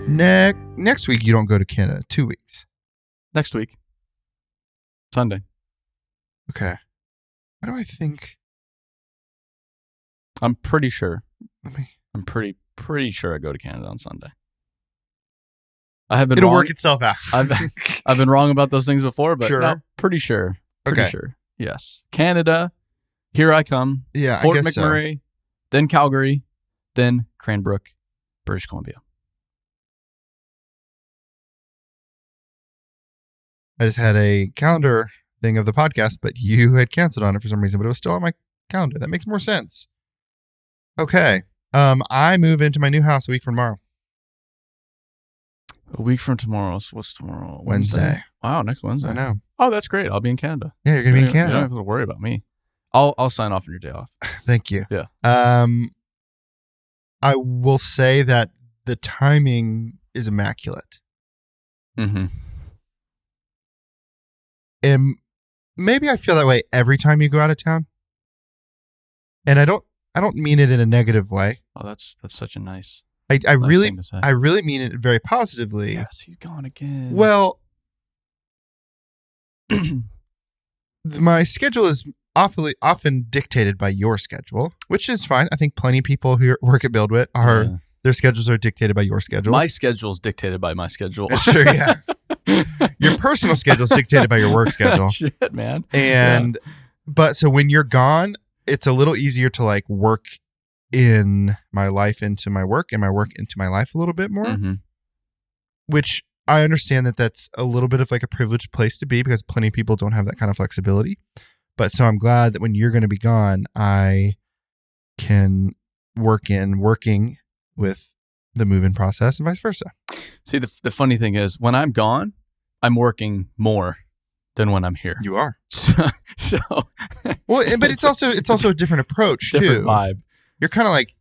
Next week, you don't go to Canada. 2 weeks. Next week. Sunday. Okay. What do I think? I'm pretty sure. I'm pretty sure I go to Canada on Sunday. I have been It'll wrong. work itself out. I've been wrong about those things before, but Sure. no, pretty sure. Pretty Okay. sure. Yes. Canada. Here I come. Yeah, Fort I guess McMurray, then Calgary, then Cranbrook, British Columbia. I just had a calendar thing of the podcast, but you had canceled on it for some reason, but it was still on my calendar. That makes more sense. Okay. I move into my new house a week from tomorrow. A week from tomorrow. So what's tomorrow? Wednesday. Wow, next Wednesday. I know. Oh, that's great. I'll be in Canada. Yeah, you're going to be in You Canada. don't have to worry about me. I'll sign off on your day off. Thank you. Yeah. I will say that the timing is immaculate. Mm-hmm. And maybe I feel that way every time you go out of town. And I don't mean it in a negative way. Oh, that's such a nice I really thing to say. I really mean it very positively. Yes, he's gone again. Well, my schedule is often dictated by your schedule, which is fine. I think plenty of people who work at BuildWitt their schedules are dictated by your schedule. My schedule is dictated by my schedule. Sure, yeah. Your personal schedule is dictated by your work schedule. Shit, man. And but so when you're gone, it's a little easier to like work in my life into my work and my work into my life a little bit more, Mm-hmm. which I understand that that's a little bit of like a privileged place to be because plenty of people don't have that kind of flexibility. But so I'm glad that when you're going to be gone, I can working with the move-in process and vice versa. See, the funny thing is when I'm gone, I'm working more than when I'm here. You are. So Well, but it's also a different approach different too. vibe. You're kind of like,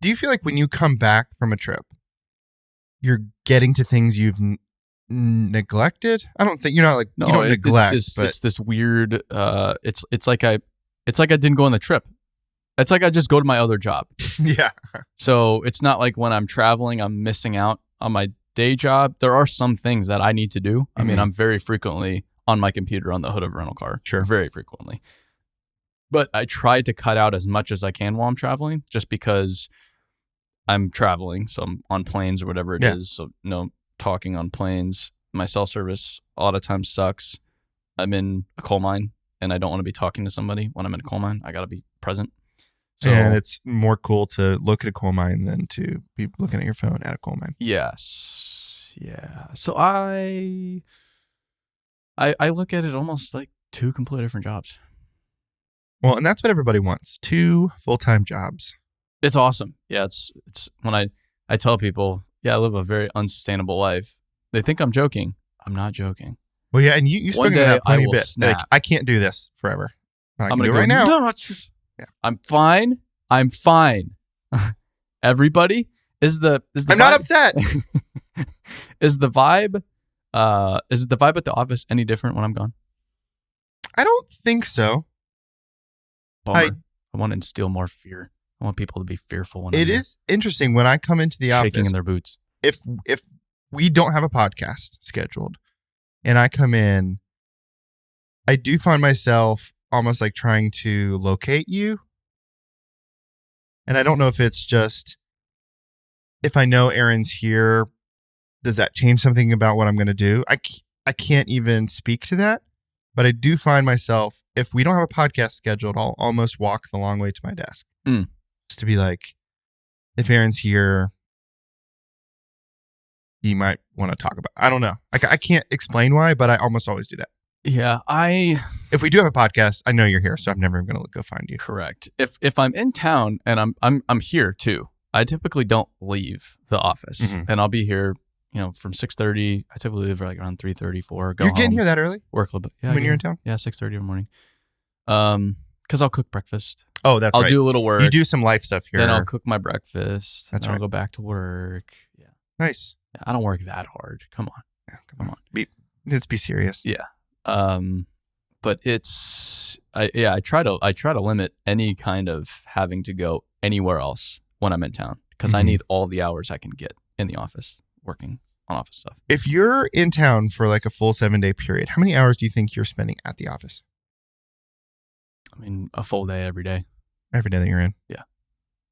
do you feel like when you come back from a trip, you're getting to things you've neglected? I don't think you're not like No, you don't neglect. It's this weird. It's like I didn't go on the trip. It's like I just go to my other job. Yeah. So it's not like when I'm traveling, I'm missing out on my day job. There are some things that I need to do. I mean, I'm very frequently on my computer on the hood of a rental car. Sure. Very frequently. But I try to cut out as much as I can while I'm traveling, just because I'm traveling. So I'm on planes or whatever it is. So talking on planes. My cell service a lot of times sucks. I'm in a coal mine and I don't want to be talking to somebody when I'm in a coal mine. I got to be present. So, and it's more cool to look at a coal mine than to be looking at your phone at a coal mine. Yes. Yeah. So I look at it almost like two completely different jobs. Well, and that's what everybody wants. 2 full-time jobs. It's awesome. Yeah. It's when I tell people, yeah, I live a very unsustainable life. They think I'm joking. I'm not joking. Well, yeah, and you One spoken day about that plenty I will bit. snap. Like, I can't do this forever. I I'm can going do to it right now. No, it's just, Yeah. I'm fine. I'm fine. Everybody is the I'm not upset. Is the vibe at the office any different when I'm gone? I don't think so. Bummer. I want to instill more fear. I want people to be fearful when It is interesting when I come into the shaking office. in their boots. If we don't have a podcast scheduled and I come in, I do find myself almost like trying to locate you. And I don't know if it's just, if I know Aaron's here, does that change something about what I'm going to do? I can't even speak to that. But I do find myself, if we don't have a podcast scheduled, I'll almost walk the long way to my desk. Just to be like, if Aaron's here, he might want to talk about. I don't know. I can't explain why, but I almost always do that. Yeah, If we do have a podcast, I know you're here, so I'm never going to go find you. Correct. If I'm in town and I'm here too, I typically don't leave the office, and I'll be here, from 6:30. I typically leave like around 3:30, 4. You're getting here that early? Work a little bit. Yeah, when you're in town? Yeah, 6:30 in the morning. Because I'll cook breakfast. Oh, that's right. I'll do a little work. You do some life stuff here. Then I'll cook my breakfast. That's then right. I'll go back to work. Yeah. Nice. I don't work that hard. Come on. Yeah, come on. Let's be serious. Yeah. But I try to limit any kind of having to go anywhere else when I'm in town because I need all the hours I can get. in the office working on office stuff. If you're in town for like a full 7-day period, how many hours do you think you're spending at the office? I mean, a full day every day. Every day that you're in? Yeah.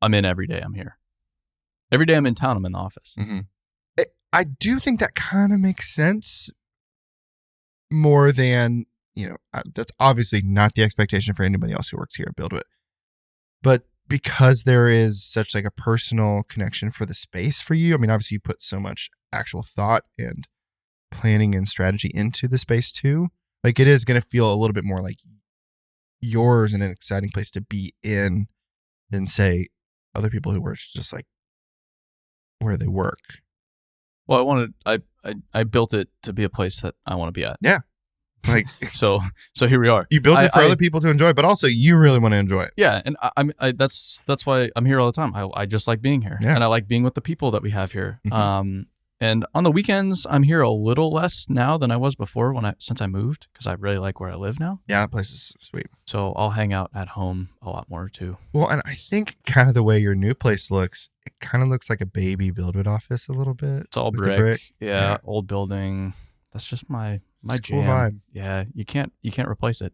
I'm in every day I'm here. Every day I'm in town, I'm in the office. Mm-hmm. I do think that kind of makes sense more than, that's obviously not the expectation for anybody else who works here at BuildWitt. But because there is such like a personal connection for the space for you, I mean, obviously you put so much actual thought and planning and strategy into the space too. Like it is going to feel a little bit more like yours and an exciting place to be in than say other people who work just like where they work. Well, I built it to be a place that I want to be at. Yeah. Like so here we are. You built it for other people to enjoy, but also you really want to enjoy it. Yeah, and that's why I'm here all the time. I just like being here, and I like being with the people that we have here. Mm-hmm. And on the weekends, I'm here a little less now than I was before since I moved, because I really like where I live now. Yeah, that place is sweet. So I'll hang out at home a lot more too. Well, and I think kind of the way your new place looks, it kind of looks like a baby BuildWitt office a little bit. It's all brick. Yeah, old building. That's just my jam. Cool vibe. Yeah, you can't replace it.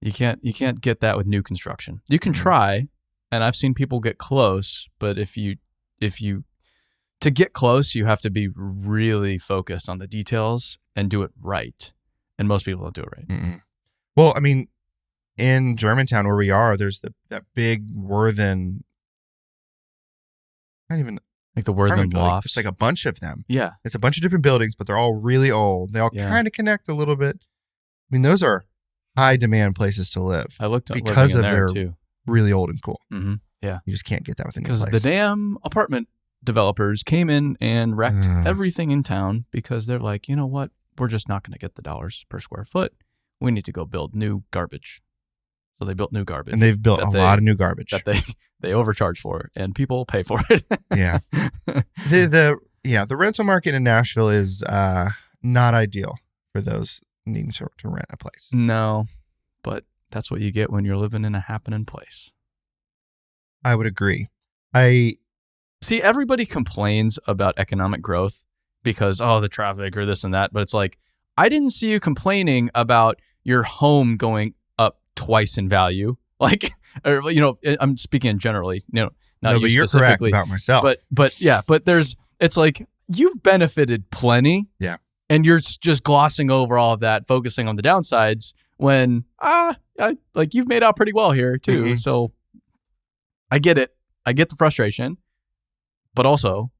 You can't get that with new construction. You can try, and I've seen people get close, but if you to get close, you have to be really focused on the details and do it right. And most people don't do it right. Mm-mm. Well, I mean, in Germantown where we are, there's that big Worthen. Not even like the Worthen lofts. It's like a bunch of them. Yeah. It's a bunch of different buildings, but they're all really old. They all kind of connect a little bit. I mean, those are high demand places to live. I looked up because of their too. Really old and cool. Mm-hmm. Yeah. You just can't get that with any place. Because the damn apartment developers came in and wrecked everything in town because they're like, you know what? We're just not going to get the dollars per square foot. We need to go build new garbage. So they built new garbage. And they've built a lot of new garbage. That they overcharge for, and people pay for it. Yeah. The rental market in Nashville is not ideal for those needing to rent a place. No, but that's what you get when you're living in a happening place. I would agree. See, everybody complains about economic growth because, the traffic or this and that. But it's like, I didn't see you complaining about your home going up twice in value. Like, or, I'm speaking generally, not no, you but you're correct about myself. But it's like, you've benefited plenty. Yeah. And you're just glossing over all of that, focusing on the downsides when, you've made out pretty well here too. Mm-hmm. So I get it. I get the frustration. But also,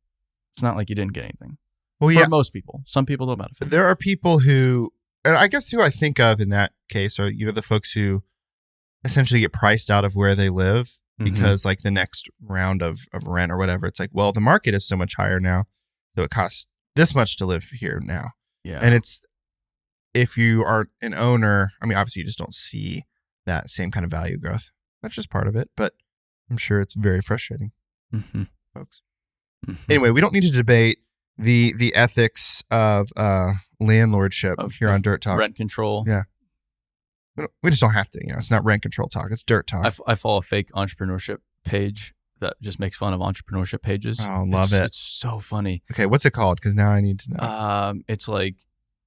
it's not like you didn't get anything. Well, yeah. For most people. Some people don't benefit. There are people who, and I guess who I think of in that case are, the folks who essentially get priced out of where they live because like the next round of rent or whatever, it's like, well, the market is so much higher now. So it costs this much to live here now. Yeah. And it's, if you are an owner, I mean, obviously you just don't see that same kind of value growth. That's just part of it. But I'm sure it's very frustrating, folks. Anyway, we don't need to debate the ethics of landlordship here on Dirt Talk. Rent control. Yeah. We just don't have to. It's not rent control talk. It's Dirt Talk. I follow a fake entrepreneurship page that just makes fun of entrepreneurship pages. Oh, love it. It's so funny. Okay, what's it called? Because now I need to know. It's like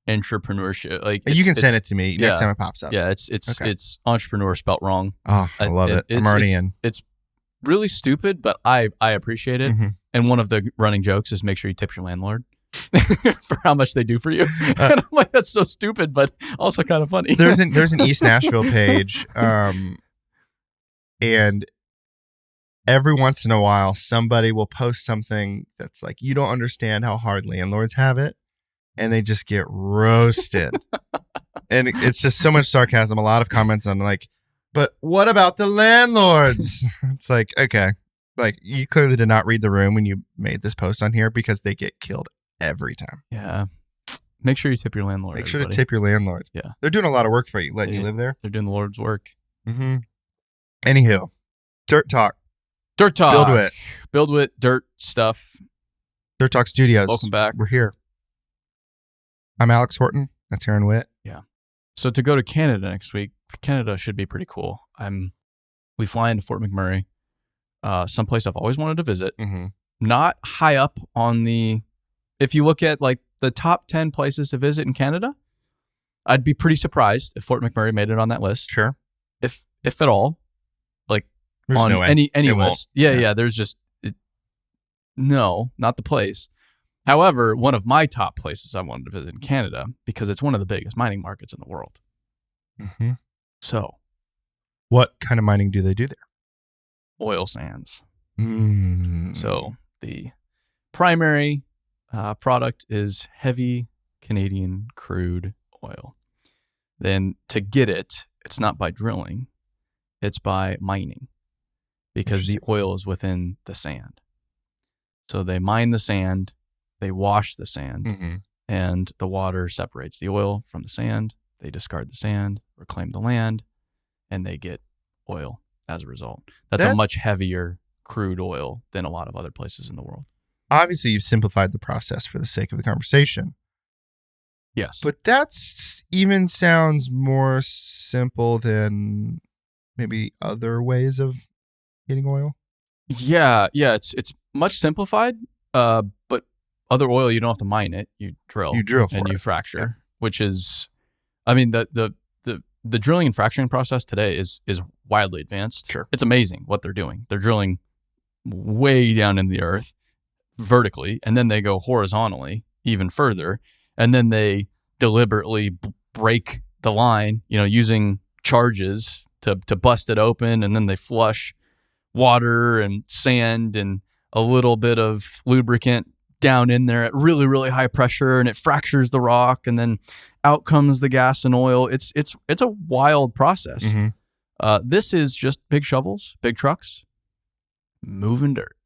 entrepreneurship. Like you can send it to me next time it pops up. Yeah, it's entrepreneur spelt wrong. Oh, I love it. I'm already in. It's really stupid, but I appreciate it. And one of the running jokes is make sure you tip your landlord for how much they do for you. And I'm like, that's so stupid, but also kind of funny. There's an East Nashville page, and every once in a while somebody will post something that's like, you don't understand how hard landlords have it, and they just get roasted. And it's just so much sarcasm, a lot of comments on like, but what about the landlords? It's like, okay, like you clearly did not read the room when you made this post on here because they get killed every time. Yeah. Make sure you tip your landlord. Make sure to tip your landlord. Yeah. They're doing a lot of work for you, letting you live there. They're doing the Lord's work. Anywho, Dirt Talk. Dirt Talk. BuildWitt. BuildWitt, dirt stuff. Dirt Talk Studios. Welcome back. We're here. I'm Alex Horton. That's Aaron Witt. Yeah. So to go to Canada next week, Canada should be pretty cool. We fly into Fort McMurray, someplace I've always wanted to visit. not high up on the. If you look at like the top 10 places to visit in Canada, I'd be pretty surprised if Fort McMurray made it on that list. Sure. If at all, like There's on no way. any It won't. list. Yeah. There's just no, not the place. However, one of my top places I wanted to visit in Canada because it's one of the biggest mining markets in the world. Mm-hmm. So, what kind of mining do they do there? oil sands. Mm. So the primary product is heavy Canadian crude oil. Then to get it, it's not by drilling, it's by mining because the oil is within the sand. So they mine the sand, they wash the sand, Mm-hmm. and the water separates the oil from the sand. They discard the sand, reclaim the land, and they get oil as a result. That's a much heavier crude oil than a lot of other places in the world. Obviously, you've simplified the process for the sake of the conversation. Yes. But that's even sounds more simple than maybe other ways of getting oil. Yeah, it's much simplified. But other oil, you don't have to mine it. You drill. You drill for and it. you fracture, which is, I mean, the drilling and fracturing process today is wildly advanced. Sure. It's amazing what they're doing. They're drilling way down in the earth vertically, and then they go horizontally even further, and then they deliberately break the line, using charges to bust it open, and then they flush water and sand and a little bit of lubricant down in there at really, really high pressure, and it fractures the rock, and then out comes the gas and oil. It's a wild process. Mm-hmm. This is just big shovels, big trucks, moving dirt.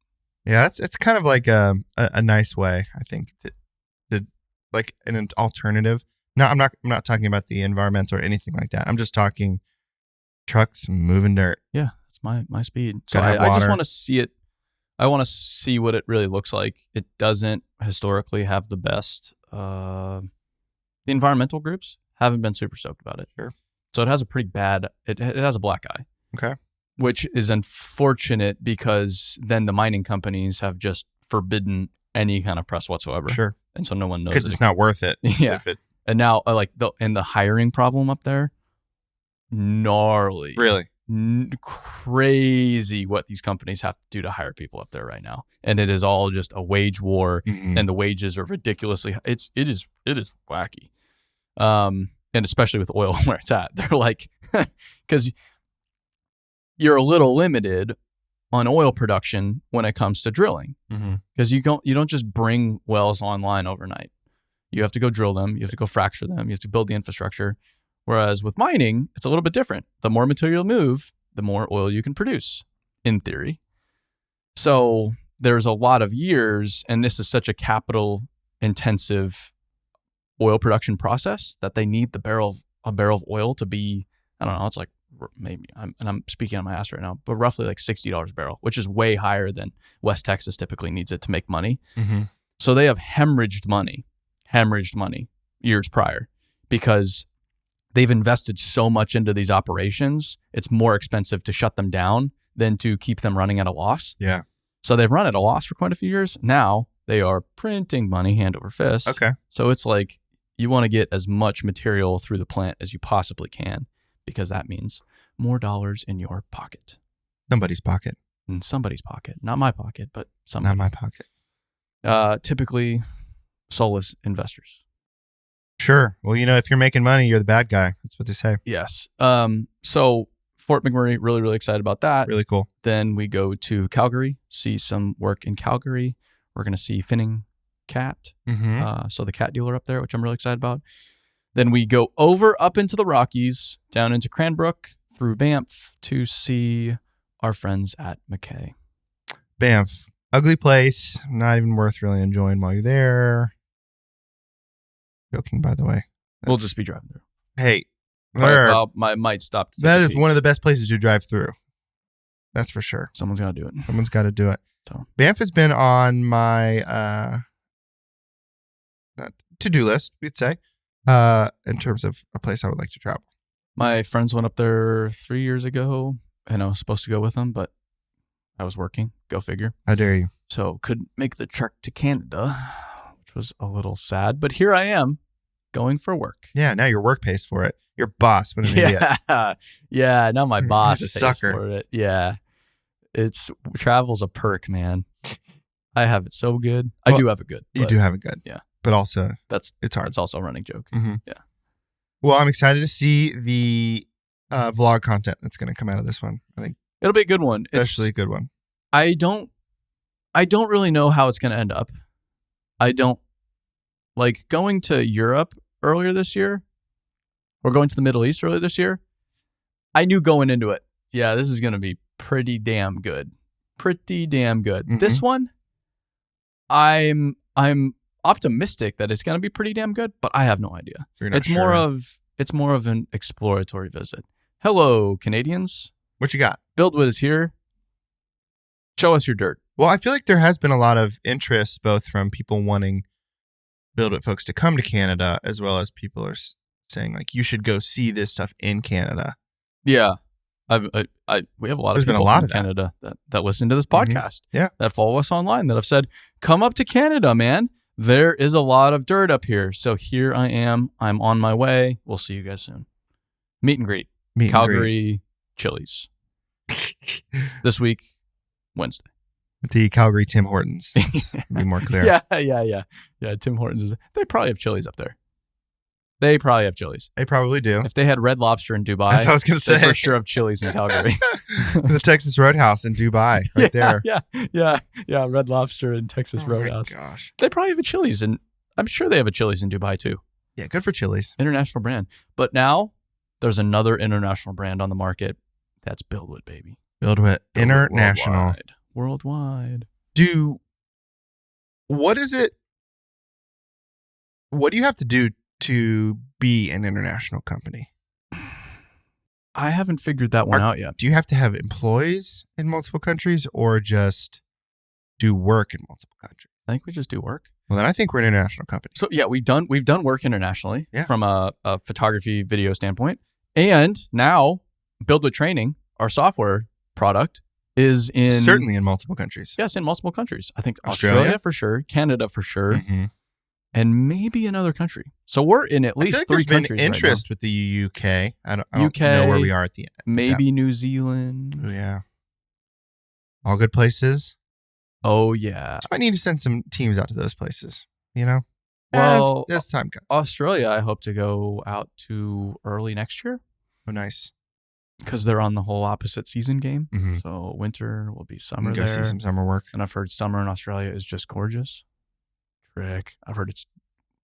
Yeah, it's kind of like a nice way, I think, to like an alternative. No, I'm not talking about the environment or anything like that. I'm just talking trucks moving dirt. Yeah, that's my speed. So Gotta have I just water. want to see it. I want to see what it really looks like. It doesn't historically have the best. The environmental groups haven't been super stoked about it. Sure. So it has a pretty bad. It has a black eye. Okay. Which is unfortunate because then the mining companies have just forbidden any kind of press whatsoever. Sure. And so no one knows Because it's not worth it. Yeah. If it, And now the hiring problem up there, gnarly. really. Crazy what these companies have to do to hire people up there right now. And it is all just a wage war, Mm-hmm. and the wages are ridiculously it is wacky. And especially with oil where it's at. They're like, because you're a little limited on oil production when it comes to drilling, because you don't just bring wells online overnight. You have to go drill them, you have to go fracture them, you have to build the infrastructure. Whereas with mining, it's a little bit different. The more material you move, the more oil you can produce, in theory. So there's a lot of years, and this is such a capital intensive oil production process that they need a barrel of oil to be, I don't know, it's like maybe, I'm speaking on my ass right now, but roughly like $60 a barrel, which is way higher than West Texas typically needs it to make money. Mm-hmm. So they have hemorrhaged money years prior because they've invested so much into these operations. It's more expensive to shut them down than to keep them running at a loss. Yeah. So they've run at a loss for quite a few years. Now they are printing money hand over fist. Okay. So it's like you want to get as much material through the plant as you possibly can, because that means more dollars in your pocket. Somebody's pocket. In somebody's pocket. Not my pocket, but Not somebody's. my pocket. Typically soulless investors. Sure. Well, if you're making money, you're the bad guy. That's what they say. Yes. So Fort McMurray, really, really excited about that. Really cool. Then we go to Calgary, see some work in Calgary. We're going to see Finning Cat. Mm-hmm. So the cat dealer up there, which I'm really excited about. Then we go up into the Rockies, down into Cranbrook, through Banff to see our friends at McKay. Banff. Ugly place. Not even worth really enjoying while you're there. Joking, by the way. We'll just be driving through. Hey. Well, I might stop to take That a is peek. one of the best places to drive through. That's for sure. Someone's got to do it. Someone's got to do it. So Banff has been on my to-do list, we'd say, in terms of a place I would like to travel. my friends went up there 3 years ago, and I was supposed to go with them, but I was working. Go figure. How dare you? So couldn't make the trek to Canada, which was a little sad. But here I am going for work. Yeah, now your work pays for it. Your boss, what an idiot. Yeah, now my boss He's a pays sucker. for it. Yeah. Travel's a perk, man. I have it so good. I do have it good. You do have it good. Yeah. But also, it's hard. It's also a running joke. Mm-hmm. Yeah. Well, I'm excited to see the vlog content that's going to come out of this one. I think it'll be a good one. Especially a good one. I don't really know how it's going to end up. I don't like going to Europe earlier this year or going to the Middle East earlier this year. I knew going into it, yeah, this is going to be pretty damn good. Pretty damn good. Mm-hmm. This one, I'm optimistic that it's going to be pretty damn good, but I have no idea. It's more of an exploratory visit. Hello, Canadians. What you got? BuildWitt is here. Show us your dirt. Well, I feel like there has been a lot of interest both from people wanting BuildWitt folks to come to Canada as well as people are saying like you should go see this stuff in Canada. Yeah. We have a lot of people from Canada that listen to this podcast. Mm-hmm. Yeah. That follow us online that have said, come up to Canada, man. There is a lot of dirt up here. So here I am. I'm on my way. We'll see you guys soon. Meet and greet. Calgary Chili's. This week, Wednesday. The Calgary Tim Hortons. To be more clear. Yeah, Tim Hortons. They probably have Chili's up there. They probably have Chili's. They probably do. If they had Red Lobster in Dubai, that's what I was going to say. They for sure have Chili's in Calgary. The Texas Roadhouse in Dubai, right there. Yeah. Red Lobster and Texas Roadhouse. Oh my gosh. They probably have a Chili's, and I'm sure they have a Chili's in Dubai too. Yeah, good for Chili's. International brand. But now there's another international brand on the market. That's BuildWitt, baby. BuildWitt. International. Worldwide. What is it? What do you have to do to be an international company? I haven't figured that one out yet. Do you have to have employees in multiple countries or just do work in multiple countries? I think we just do work. Well, then I think we're an international company. So yeah, we've done work internationally from a photography video standpoint. And now BuildWitt Training, our software product, is certainly in multiple countries. Yes, in multiple countries. I think Australia for sure, Canada for sure, mm-hmm. and maybe another country. So we're in at least 3 countries. There's been interest right with the UK. I don't know where we are at the end. Maybe New Zealand. Oh, yeah. All good places. Oh, yeah. So I need to send some teams out to those places, you know? Well, as time comes. Australia, I hope to go out to early next year. Oh, nice. Because they're on the whole opposite season game. Mm-hmm. So winter will be summer there. Go see some summer work. And I've heard summer in Australia is just gorgeous. I've heard it's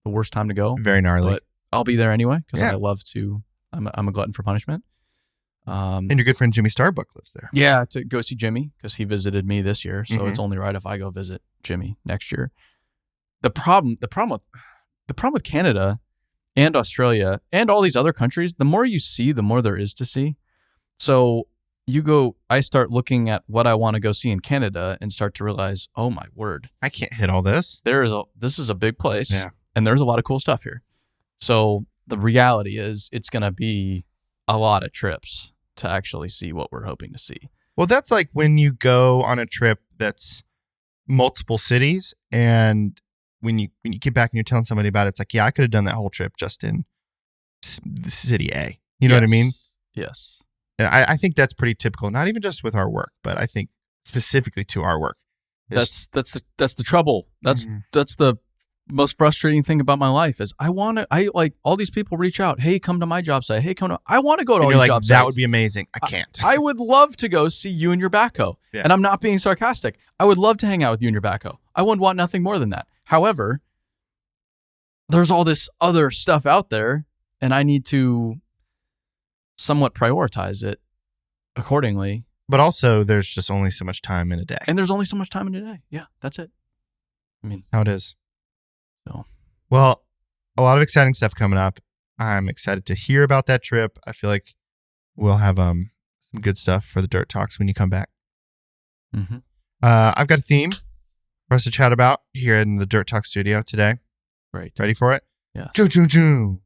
the worst time to go. Very gnarly. But I'll be there anyway because I love to. I'm a glutton for punishment. And your good friend Jimmy Starbuck lives there. Yeah, to go see Jimmy because he visited me this year. So mm-hmm. It's only right if I go visit Jimmy next year. The problem with Canada and Australia and all these other countries, the more you see, the more there is to see. So I start looking at what I want to go see in Canada and start to realize, oh my word, I can't hit all this. This is a big place, and there's a lot of cool stuff here. So the reality is, it's going to be a lot of trips to actually see what we're hoping to see. Well, that's like when you go on a trip that's multiple cities, and when you get back and you're telling somebody about it, it's like, yeah, I could have done that whole trip just in city A. You know what I mean? Yes. And I think that's pretty typical, not even just with our work, but I think specifically to our work. That's the trouble. That's the most frustrating thing about my life is I like all these people reach out. Hey, come to my job site. Hey, I want to go to all these job sites. That would be amazing. I can't. I would love to go see you in your backhoe. Yeah. And I'm not being sarcastic. I would love to hang out with you in your backhoe. I would want nothing more than that. However, there's all this other stuff out there, and I need to somewhat prioritize it accordingly. But also, there's just only so much time in a day. And there's only so much time in a day. Yeah, that's it. I mean, how it is. So, well, a lot of exciting stuff coming up. I'm excited to hear about that trip. I feel like we'll have some good stuff for the Dirt Talks when you come back. Mm-hmm. I've got a theme for us to chat about here in the Dirt Talk studio today. Right. Ready for it? Yeah. Choo.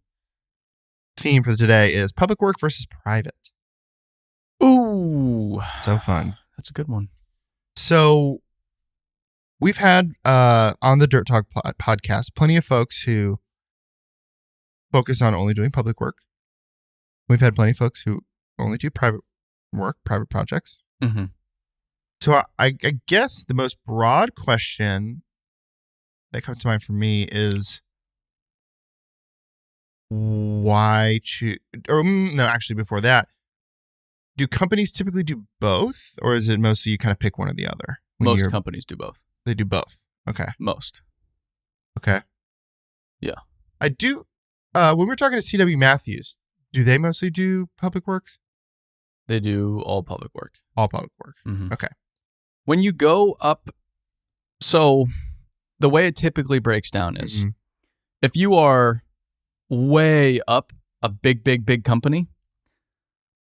Theme for today is public work versus private. Ooh. So fun. That's a good one. So we've had on the Dirt Talk podcast plenty of folks who focus on only doing public work. We've had plenty of folks who only do private work, private projects. Mm-hmm. So I guess the most broad question that comes to mind for me is why choose? Or no, actually, before that, do companies typically do both, or is it mostly you kind of pick one or the other? Most companies do both. They do both. Okay. Most. Okay. Yeah. I do. When we're talking to CW Matthews, do they mostly do public works? They do all public work. All public work. Mm-hmm. Okay. When you go up, so the way it typically breaks down is if you are way up a big company,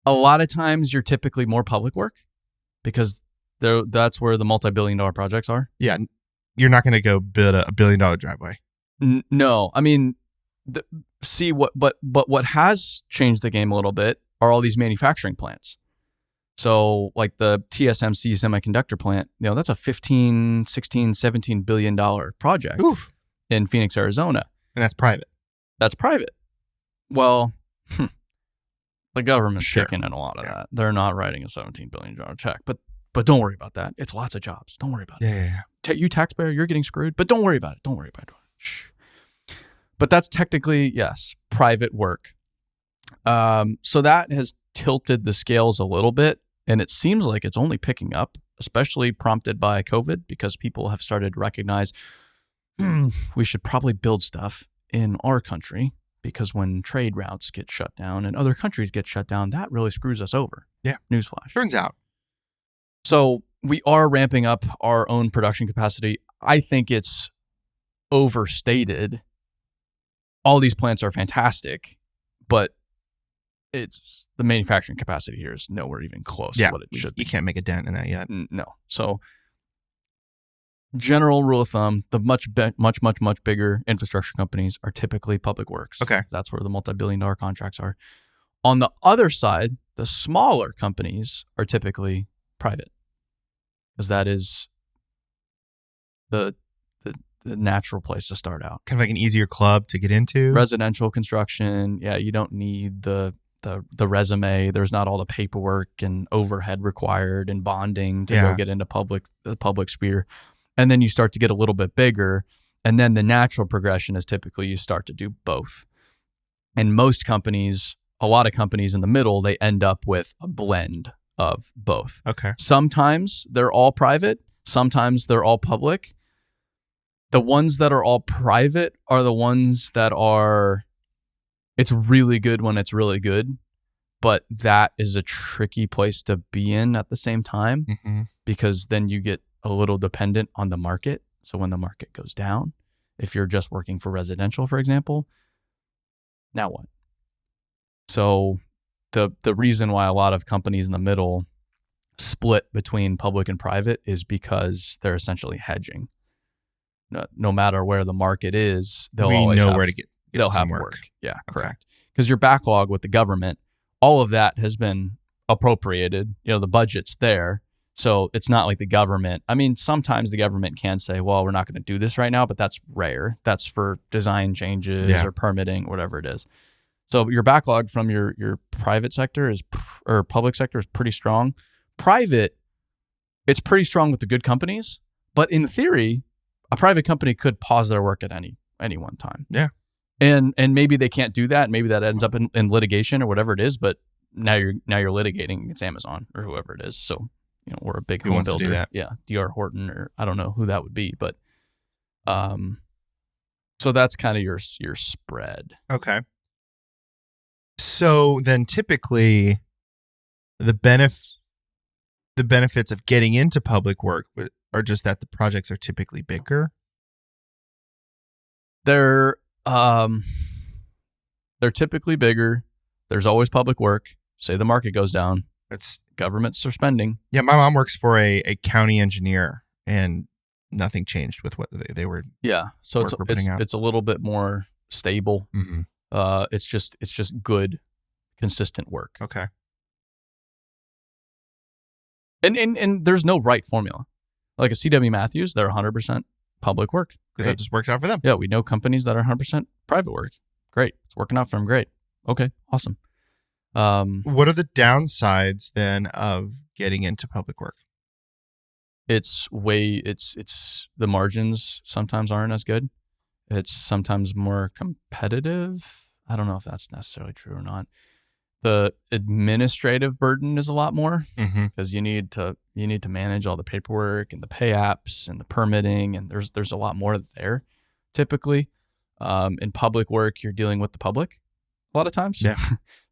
a lot of times you're typically more public work because that's where the multi-billion-dollar projects are. Yeah. You're not going to go build a $1 billion driveway. No. I mean, but what has changed the game a little bit are all these manufacturing plants. So like the TSMC semiconductor plant, that's a $15, $16, $17 billion project in Phoenix, Arizona. And that's private. That's private. Well, the government's kicking in a lot of that. They're not writing a $17 billion check, but don't worry about that. It's lots of jobs. Don't worry about it. Yeah. You taxpayer, you're getting screwed, but don't worry about it. Don't worry about it. Shh. But that's technically, yes, private work. So that has tilted the scales a little bit, and it seems like it's only picking up, especially prompted by COVID, because people have started to recognize we should probably build stuff in our country, because when trade routes get shut down and other countries get shut down, that really screws us over. Yeah. Newsflash. Turns out. So we are ramping up our own production capacity. I think it's overstated. All these plants are fantastic, but it's the manufacturing capacity here is nowhere even close to what it should be. You can't make a dent in that yet. No. So general rule of thumb, the much bigger infrastructure companies are typically public works. Okay. That's where the multi-billion-dollar contracts are. On the other side, the smaller companies are typically private, because that is the natural place to start out. Kind of like an easier club to get into. Residential construction, you don't need the resume. There's not all the paperwork and overhead required and bonding to go get into the public sphere. And then you start to get a little bit bigger, and then the natural progression is typically you start to do both. And most companies, a lot of companies in the middle, they end up with a blend of both. Okay. Sometimes they're all private. Sometimes they're all public. The ones that are all private are the ones that are, it's really good when it's really good, but that is a tricky place to be in at the same time, because then you get a little dependent on the market. So when the market goes down, if you're just working for residential, for example, now what? So the reason why a lot of companies in the middle split between public and private is because they're essentially hedging. No matter where the market is, they'll always know where to get they'll have work. Yeah, correct. Because your backlog with the government, all of that has been appropriated. The budget's there. So it's not like the government. I mean, sometimes the government can say, well, we're not going to do this right now, but that's rare. That's for design changes or permitting, whatever it is. So your backlog from your private sector or public sector is pretty strong. Private, it's pretty strong with the good companies, but in theory, a private company could pause their work at any one time. Yeah. And maybe they can't do that. Maybe that ends up in litigation or whatever it is, but now you're litigating against Amazon or whoever it is. So, or a big home builder. To do that? Yeah. D.R. Horton, or I don't know who that would be, but so that's kind of your spread. Okay. So then typically the benefits of getting into public work are just that the projects are typically bigger. They're typically bigger. There's always public work. Say the market goes down. It's governments are spending. Yeah, my mom works for a county engineer, and nothing changed with what they were. Yeah, so it's a little bit more stable. Mm-hmm. It's just good, consistent work. Okay. And there's no right formula. Like a CW Matthews, they're 100% public work. Because that just works out for them. Yeah, we know companies that are 100% private work. Great. It's working out for them. Great. Okay, awesome. What are the downsides then of getting into public work? It's the margins sometimes aren't as good. It's sometimes more competitive. I don't know if that's necessarily true or not. The administrative burden is a lot more because you need to manage all the paperwork and the pay apps and the permitting, and there's a lot more there typically. In public work, you're dealing with the public a lot of times. Yeah.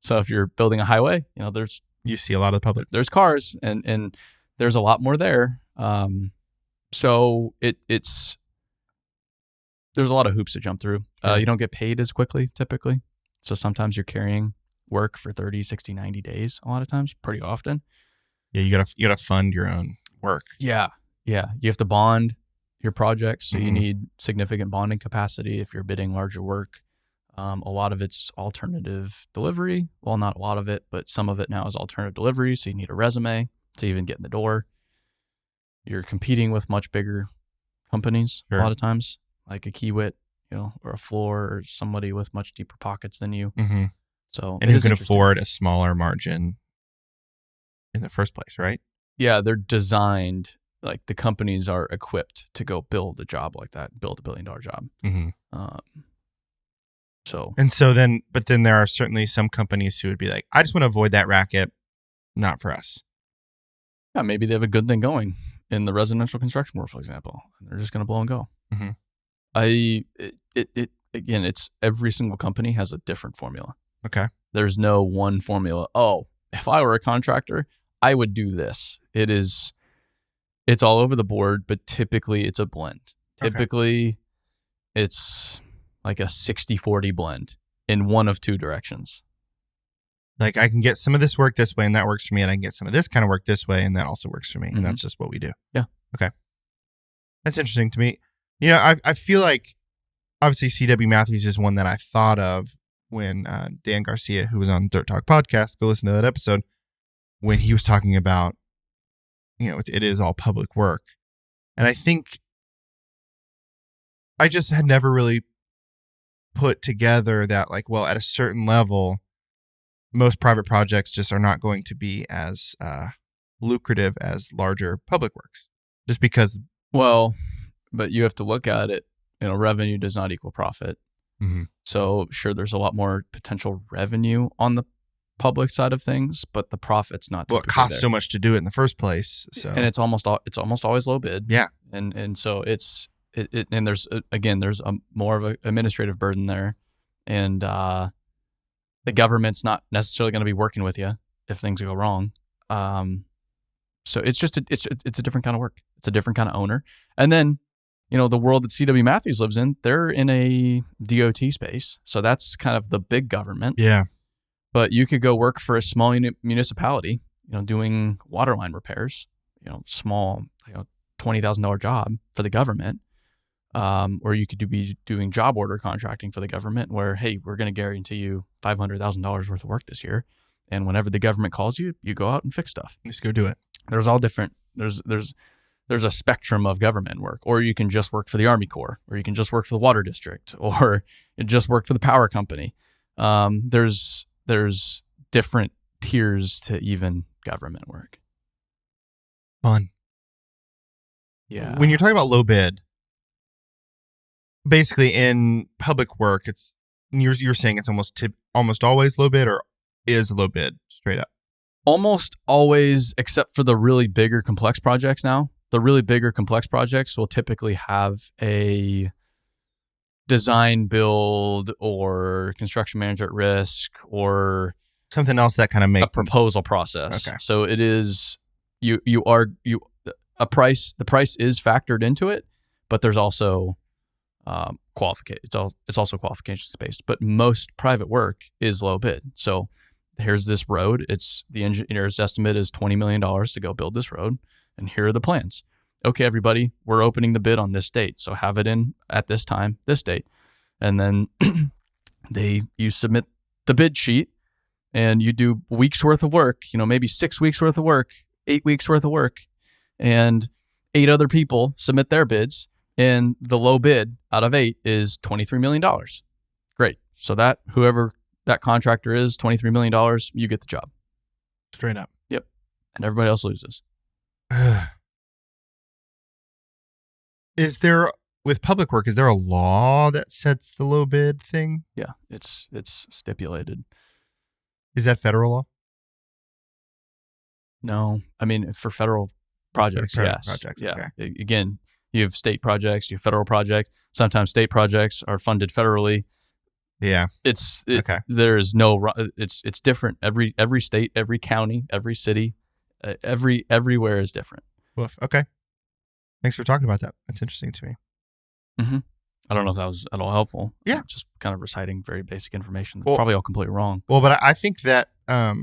So if you're building a highway, You see a lot of the public. There's cars and there's a lot more there. So it's there's a lot of hoops to jump through. You don't get paid as quickly typically. So sometimes you're carrying work for 30, 60, 90 days a lot of times, pretty often. Yeah, you gotta fund your own work. Yeah. You have to bond your projects, so you need significant bonding capacity if you're bidding larger work. A lot of it's alternative delivery. Well, not a lot of it, but some of it now is alternative delivery, so you need a resume to even get in the door. You're competing with much bigger companies a lot of times, like a BuildWitt, or a Floor, or somebody with much deeper pockets than you. So, and who can afford a smaller margin in the first place, right? Yeah, they're designed, like the companies are equipped to go build a job like that, build $1 billion job. But then there are certainly some companies who would be like, I just want to avoid that racket. Not for us. Yeah, maybe they have a good thing going in the residential construction world, for example, and they're just going to blow and go. Again, it's every single company has a different formula. Okay. There's no one formula. Oh, if I were a contractor, I would do this. It's all over the board, but typically it's a blend. Typically it's like a 60-40 blend in one of two directions. Like I can get some of this work this way and that works for me, and I can get some of this kind of work this way and that also works for me. And that's just what we do. Yeah. Okay. That's interesting to me. I feel like obviously CW Matthews is one that I thought of when Dan Garcia, who was on Dirt Talk podcast, go listen to that episode, when he was talking about, it is all public work. And I think I just had never really put together that, like, well, at a certain level, most private projects just are not going to be as lucrative as larger public works. Just because. Well, but you have to look at it, revenue does not equal profit. So sure, there's a lot more potential revenue on the public side of things, but the profit's not. Well, it costs so much to do it in the first place. So, and it's almost always low bid. Yeah, and so it's there's a more of an administrative burden there, and the government's not necessarily going to be working with you if things go wrong. So it's just it's a different kind of work. It's a different kind of owner, and then. The world that CW Matthews lives in, they're in a DOT space. So that's kind of the big government. Yeah. But you could go work for a small municipality, doing water line repairs, small, $20,000 job for the government. Or you could be doing job order contracting for the government where, hey, we're going to guarantee you $500,000 worth of work this year. And whenever the government calls you, you go out and fix stuff. Just go do it. There's all different, there's a spectrum of government work, or you can just work for the Army Corps, or you can just work for the water district, or you just work for the power company. There's different tiers to even government work. Fun. Yeah. When you're talking about low bid, basically in public work, you're saying it's almost always low bid, or is low bid straight up? Almost always, except for the really bigger complex projects now. The really bigger complex projects will typically have a design build or construction manager at risk or something else that kind of makes a proposal process. Okay. So it is the price is factored into it, but there's also it's also qualifications based. But most private work is low bid. So here's this road. It's the engineer's estimate is $20 million to go build this road. And here are the plans. Okay, everybody, we're opening the bid on this date. So have it in at this time, this date. And then you submit the bid sheet and you do weeks worth of work, maybe 6 weeks worth of work, 8 weeks worth of work. And 8 other people submit their bids, and the low bid out of 8 is $23 million. Great. So that whoever that contractor is, $23 million, you get the job. Straight up. Yep. And everybody else loses. Is there, with public work, is there a law that sets the low bid thing? Yeah, it's stipulated. Is that federal law? No. I mean, for federal projects, yes. Projects, yeah. okay. Again, you have state projects, you have federal projects. Sometimes state projects are funded federally. Yeah. Okay. There is no. It's different. Every state, every county, every city, everywhere is different. Woof. Okay. Thanks for talking about that. That's interesting to me. Mm-hmm. I don't know if that was at all helpful. Yeah. Just kind of reciting very basic information. That's probably all completely wrong. Well, but I think that I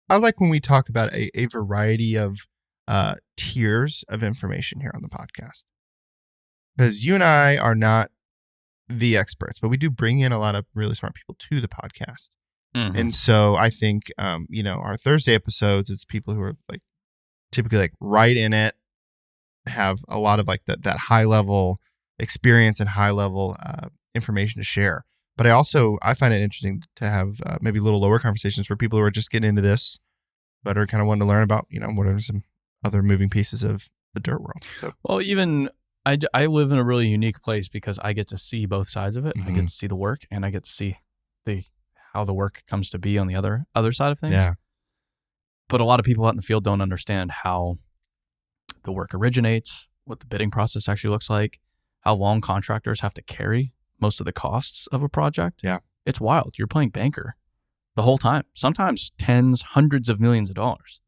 like when we talk about a variety of tiers of information here on the podcast, because you and I are not the experts, but we do bring in a lot of really smart people to the podcast. Mm-hmm. And so I think, our Thursday episodes, it's people who are like typically like right in it, have a lot of like that high level experience and high level information to share. But I find it interesting to have maybe a little lower conversations for people who are just getting into this, but are kind of wanting to learn about, what are some other moving pieces of the dirt world. So. Well, even I live in a really unique place because I get to see both sides of it. Mm-hmm. I get to see the work, and I get to see how the work comes to be on the other side of things. Yeah. But a lot of people out in the field don't understand how the work originates, what the bidding process actually looks like, how long contractors have to carry most of the costs of a project. Yeah. It's wild. You're playing banker the whole time, sometimes tens, hundreds of millions of dollars.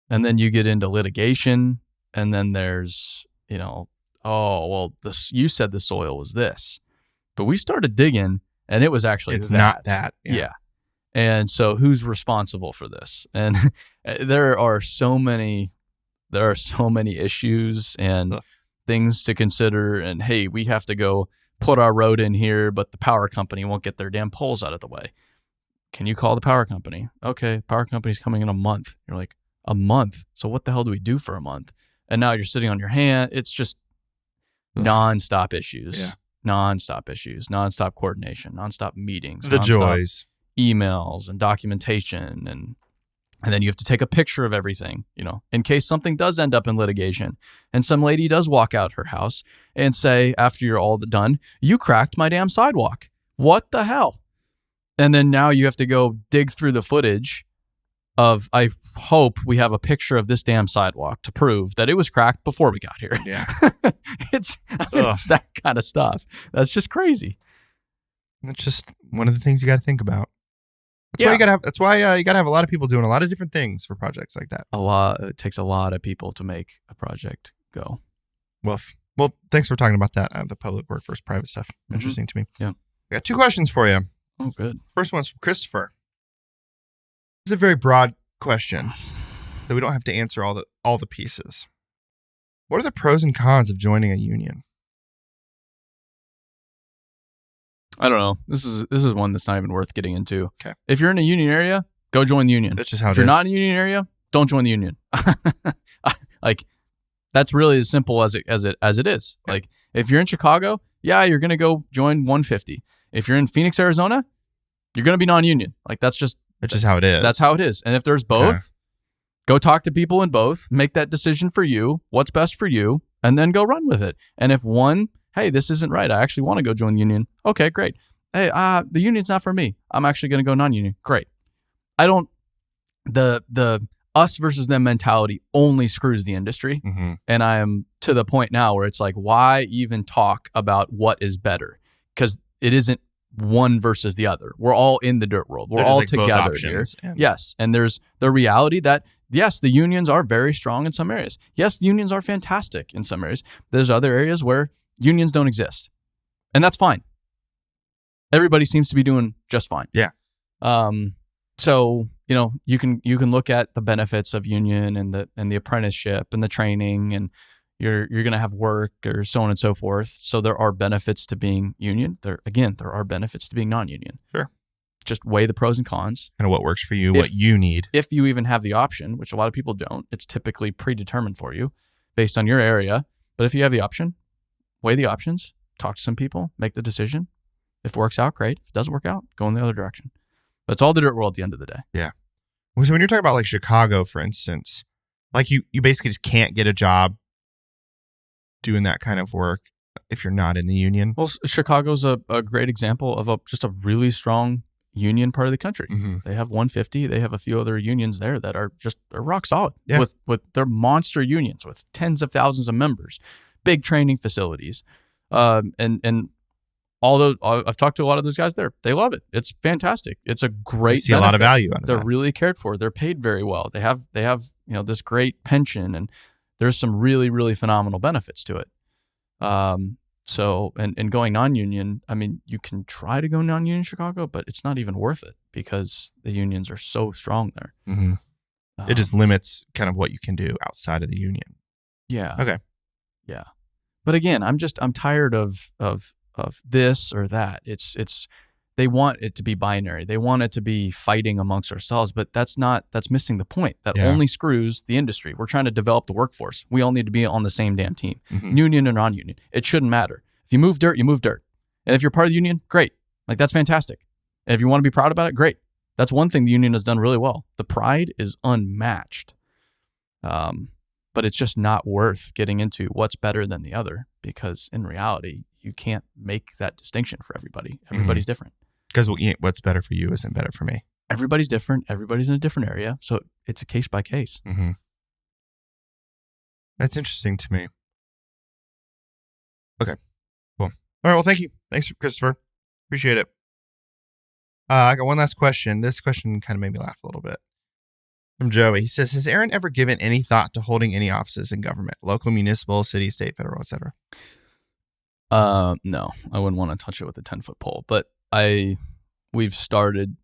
And then you get into litigation, and then there's, you said the soil was this, but we started digging and it was actually not that. Yeah. And so who's responsible for this? And there are so many issues and things to consider. And hey, we have to go put our road in here, but the power company won't get their damn poles out of the way. Can you call the power company? Okay, the power company's coming in a month. You're like, a month? So what the hell do we do for a month? And now you're sitting on your hand. It's just nonstop issues. Yeah. Nonstop issues, nonstop coordination, nonstop meetings, the joys, emails and documentation. And then you have to take a picture of everything, in case something does end up in litigation and some lady does walk out her house and say, after you're all done, you cracked my damn sidewalk. What the hell? And then now you have to go dig through the footage of, I hope we have a picture of this damn sidewalk to prove that it was cracked before we got here. Yeah. It's that kind of stuff. That's just crazy. That's just one of the things you got to think about. That's why you gotta have a lot of people doing a lot of different things for projects like that. It takes a lot of people to make a project go. Well, thanks for talking about that. The public work versus private stuff. Interesting to me. Yeah. I got 2 questions for you. Oh, good. First one's from Christopher. This is a very broad question, so we don't have to answer all the pieces. What are the pros and cons of joining a union? I don't know. This is one that's not even worth getting into. Okay. If you're in a union area, go join the union. That's just how it is. If you're not in a union area, don't join the union. Like, that's really as simple as it is. Okay. Like, if you're in Chicago, yeah, you're gonna go join 150. If you're in Phoenix, Arizona, you're gonna be non-union. Like, that's just how it is. That's how it is. And if there's both, go talk to people in both, make that decision for you, what's best for you, and then go run with it. And if one, hey, this isn't right, I actually want to go join the union. Okay, great. Hey, the union's not for me. I'm actually going to go non-union. Great. The us versus them mentality only screws the industry. Mm-hmm. And I am to the point now where it's like, why even talk about what is better? Because it isn't one versus the other. We're all in the dirt world. We're all like together here. Yes. And there's the reality that, yes, the unions are very strong in some areas. Yes, the unions are fantastic in some areas. There's other areas where unions don't exist. And that's fine. Everybody seems to be doing just fine. Yeah. So, you can look at the benefits of union and the apprenticeship and the training, and you're going to have work or so on and so forth. So there are benefits to being union. There are benefits to being non-union. Sure. just weigh the pros and cons. Kind of what works for you, what you need. If you even have the option, which a lot of people don't, it's typically predetermined for you based on your area. But if you have the option, weigh the options, talk to some people, make the decision. If it works out, great. If it doesn't work out, go in the other direction. But it's all the dirt world at the end of the day. Yeah. So when you're talking about like Chicago, for instance, like you basically just can't get a job doing that kind of work if you're not in the union. Well, Chicago's a great example of just a really strong union part of the country. Mm-hmm. They have 150. They have a few other unions there that are just rock solid. Yeah. With their monster unions with tens of thousands of members, big training facilities, and although I've talked to a lot of those guys there, they love it. It's fantastic. It's a great. I see benefit. A lot of value out of They're that. really cared for. They're paid very well. They have this great pension, and there's some really, really phenomenal benefits to it. So going non-union, I mean, you can try to go non-union in Chicago, but it's not even worth it because the unions are so strong there. Mm-hmm. It just limits kind of what you can do outside of the union. Yeah. Okay. Yeah. But again, I'm tired of this or that. It's they want it to be binary. They want it to be fighting amongst ourselves, but that's missing the point. That only screws the industry. We're trying to develop the workforce. We all need to be on the same damn team, union or non-union. It shouldn't matter. If you move dirt, you move dirt. And if you're part of the union, great. Like that's fantastic. And if you want to be proud about it, great. That's one thing the union has done really well. The pride is unmatched. But it's just not worth getting into what's better than the other because in reality, you can't make that distinction for everybody. Everybody's different. Because what's better for you isn't better for me. Everybody's different. Everybody's in a different area. So it's a case by case. Mm-hmm. That's interesting to me. Okay, cool. All right, well, thank you. Thanks, Christopher. Appreciate it. I got one last question. This question kind of made me laugh a little bit. From Joey. He says, has Aaron ever given any thought to holding any offices in government? Local, municipal, city, state, federal, etc.? No, I wouldn't want to touch it with a 10-foot pole, but we've started.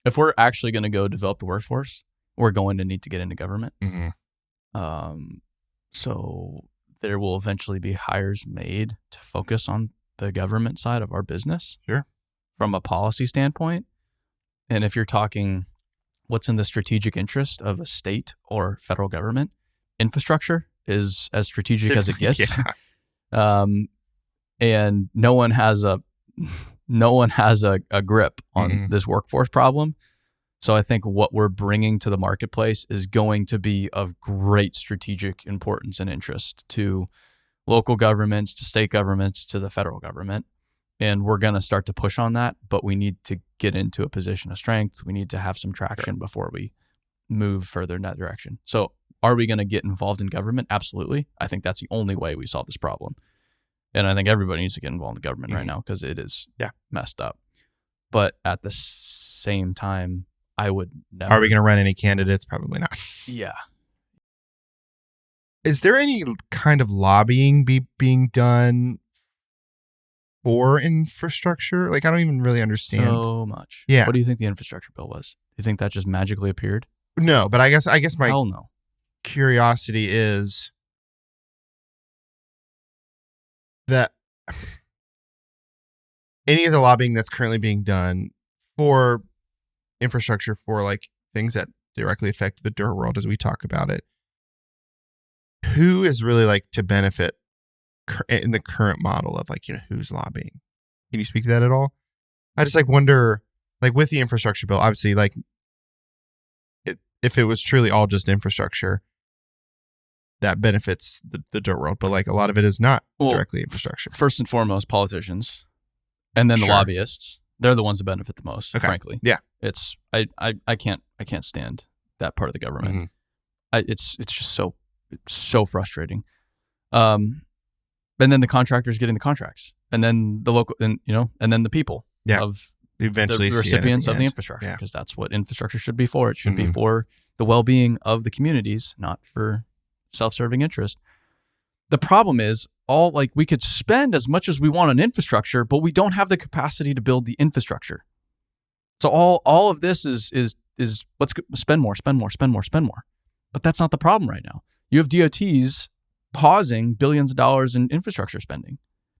If we're actually going to go develop the workforce, we're going to need to get into government. Mm-hmm. So there will eventually be hires made to focus on the government side of our business. Sure. From a policy standpoint. And if you're talking what's in the strategic interest of a state or federal government, infrastructure is as strategic as it gets. Yeah. And no one has a grip on this workforce problem. So I think what we're bringing to the marketplace is going to be of great strategic importance and interest to local governments, to state governments, to the federal government. And we're going to start to push on that, but we need to get into a position of strength. We need to have some traction before we move further in that direction. So are we going to get involved in government? Absolutely. I think that's the only way we solve this problem. And I think everybody needs to get involved in government right now because it is messed up. But at the same time, I would never. Are we going to run any candidates? Probably not. Yeah. Is there any kind of lobbying being done for infrastructure? Like, I don't even really understand. So much. Yeah. What do you think the infrastructure bill was? Do you think that just magically appeared? No, but I guess my Hell no. curiosity is that any of the lobbying that's currently being done for infrastructure, for like things that directly affect the dirt world as we talk about it, who is really like to benefit in the current model of like, who's lobbying? Can you speak to that at all? I just like wonder, like with the infrastructure bill, obviously, like if it was truly all just infrastructure, that benefits the dirt world, but like a lot of it is not directly infrastructure. First and foremost, politicians, and then the lobbyists. They're the ones that benefit the most, frankly. Yeah, it's I can't stand that part of the government. It's just so frustrating. And then the contractors getting the contracts, and then the local, and then the people of eventually the recipients of the infrastructure, because that's what infrastructure should be for. It should be for the well-being of the communities, not for self-serving interest. The problem is we could spend as much as we want on infrastructure, but we don't have the capacity to build the infrastructure. So all of this is let's spend more. But that's not the problem right now. You have DOTs pausing billions of dollars in infrastructure spending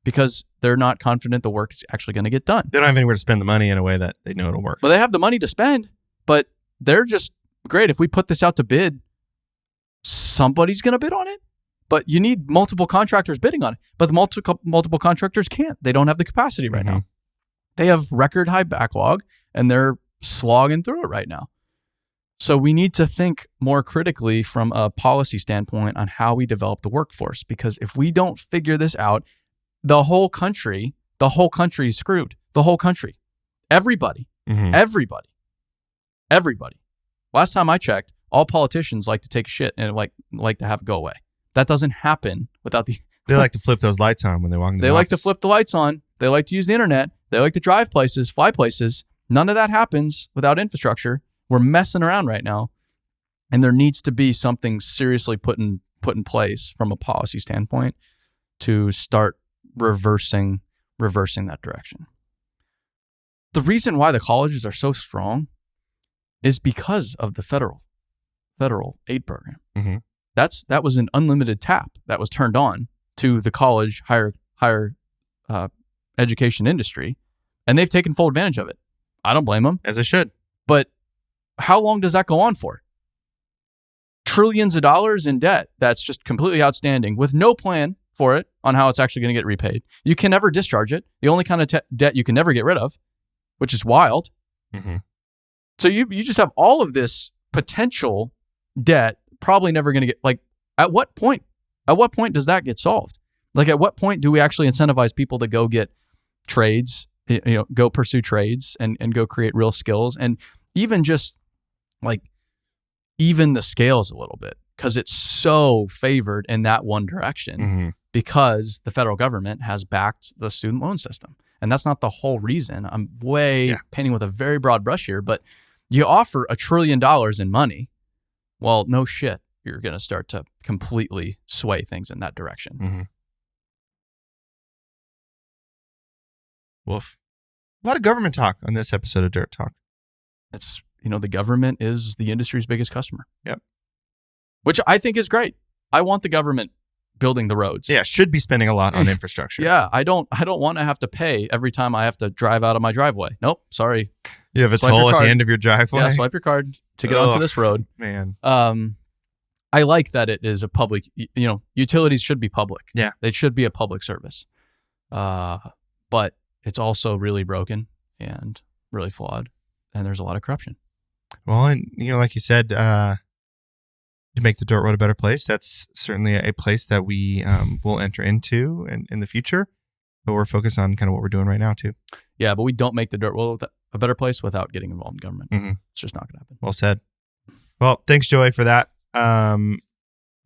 because they're not confident the work is actually going to get done. They don't have anywhere to spend the money in a way that they know it'll work. But they have the money to spend, but they're just, great, if we put this out to bid, somebody's going to bid on it. But you need multiple contractors bidding on it. But the multiple contractors can't. They don't have the capacity right now. They have record high backlog, and they're slogging through it right now. So we need to think more critically from a policy standpoint on how we develop the workforce. Because if we don't figure this out, the whole country is screwed. The whole country. Everybody. Everybody. Last time I checked, all politicians like to take shit and like to have it go away. That doesn't happen without the... They like to flip those lights on when they walk into the office. They like to flip the lights on. They like to use the internet. They like to drive places, fly places. None of that happens without infrastructure. We're messing around right now. And there needs to be something seriously put in place from a policy standpoint to start reversing that direction. The reason why the colleges are so strong is because of the federal aid program. That was an unlimited tap that was turned on to the college higher education industry, and they've taken full advantage of it. I don't blame them. As they should. But how long does that go on for? Trillions of dollars in debt that's just completely outstanding with no plan for it on how it's actually going to get repaid. You can never discharge it. The only kind of debt you can never get rid of, which is wild. So you just have all of this potential debt probably never going to get, like, at what point does that get solved? Like, at what point do we actually incentivize people to go get trades, go pursue trades and go create real skills, and even just like even the scales a little bit, because it's so favored in that one direction because the federal government has backed the student loan system. And that's not the whole reason. I'm painting with a very broad brush here, but you offer $1 trillion in money. Well, no shit, you're going to start to completely sway things in that direction. Woof. A lot of government talk on this episode of Dirt Talk. It's, the government is the industry's biggest customer. Yep. Which I think is great. I want the government building the roads. Yeah, should be spending a lot on infrastructure. Yeah, I don't want to have to pay every time I have to drive out of my driveway. Nope, sorry. You have a toll at the end of your driveway? Yeah, swipe your card to get onto this road. Man. I like that it is a public, utilities should be public. Yeah. They should be a public service. But it's also really broken and really flawed, and there's a lot of corruption. Well, and like you said, to make the dirt road a better place, that's certainly a place that we will enter into in the future. But we're focused on kind of what we're doing right now too. Yeah, but we don't make the dirt road a better place without getting involved in government. It's just not going to happen. Well said. Well, thanks, Joey, for that.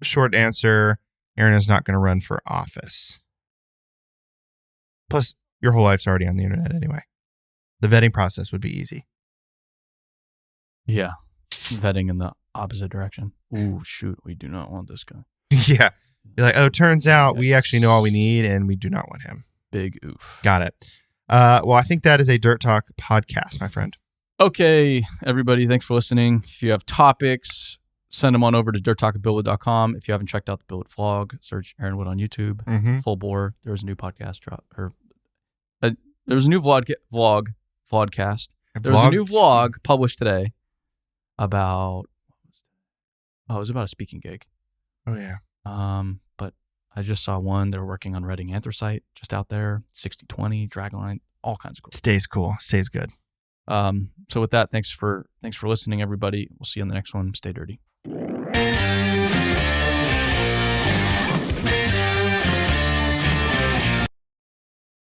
Short answer: Aaron is not going to run for office. Plus, your whole life's already on the internet anyway. The vetting process would be easy. Yeah. Vetting in the opposite direction. Ooh, shoot. We do not want this guy. Yeah. You're like, turns out we actually know all we need and we do not want him. Big oof. Got it. Well, I think that is a Dirt Talk podcast, my friend. Okay, everybody. Thanks for listening. If you have topics, send them on over to dirttalk@buildwit.com. If you haven't checked out the BuildWitt vlog, search Aaron Wood on YouTube. Full bore. There was a new podcast drop. There was a new vlogcast. There was a new vlog published today about, it was about a speaking gig. Oh, yeah. But I just saw one. They were working on Reading Anthracite just out there, 60/20, Dragline, all kinds of cool. Stays cool. Stays good. So with that, thanks for listening, everybody. We'll see you on the next one. Stay dirty.